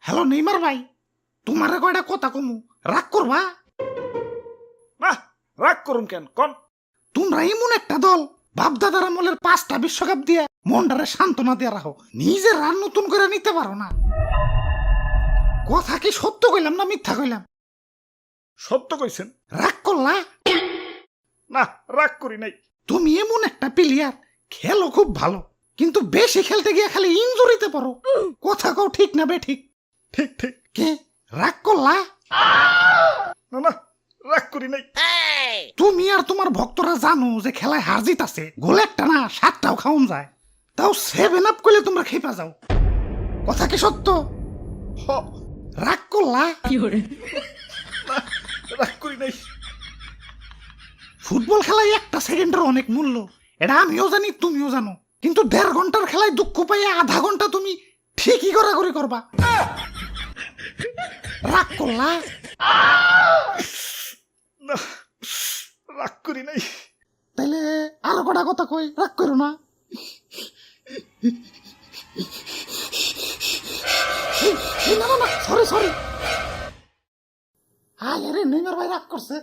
Hello Neymar ভাই, তোমারে কয়টা কথা কমু, রাগ করবা? না, রাগ করুন কেন কন? তোমরা এমন একটা দল, বাপদাদার আমলের 5টা বিশ্বকাপ দিয়ে মনটারে সান্ত্বনা দিয়ে রাখো, নিজের রান নতুন করে নিতে পারো না। কথা কি সত্য কইলাম না মিথ্যা কইলাম? সত্য কইছেন। রাগ করলা? না, রাগ করি নাই। তুমি এমন একটা প্লেয়ার, খেলো খুব ভালো, কিন্তু বেশি খেলতে গিয়ে খালি ইনজুরিতে পড়ো। কথা কও ঠিক না বে ঠিক? ঠিক ঠিক। কে রাগ করলা? না না, রাগ করি নাই। তুমি আর তোমার ভক্তরা জানো যে খেলায় হার জিত আছে, গোল একটা না 7টাও খাওন যায়, তাও 7 আপ করলে তোমরা খেপা যাও। কথা কি সত্য? হ, রাগ করলা? না, রাগ করি নাই। ফুটবল খেলায় একটা সেকেন্ডের অনেক মূল্য, এটা আমিও জানি তুমিও জানো, কিন্তু 1.5 ঘন্টার খেলায় দুঃখ পাইয়া আধা ঘন্টা তুমি ঠিকই গড়াগড়ি করবা। রাগ করলা? না, রাগ করি নাই। তাইলে আরো কটা কথা কই, রাগ করো না। না না না, সরি সরি। আরে নেইমার ভাই রাগ করছে।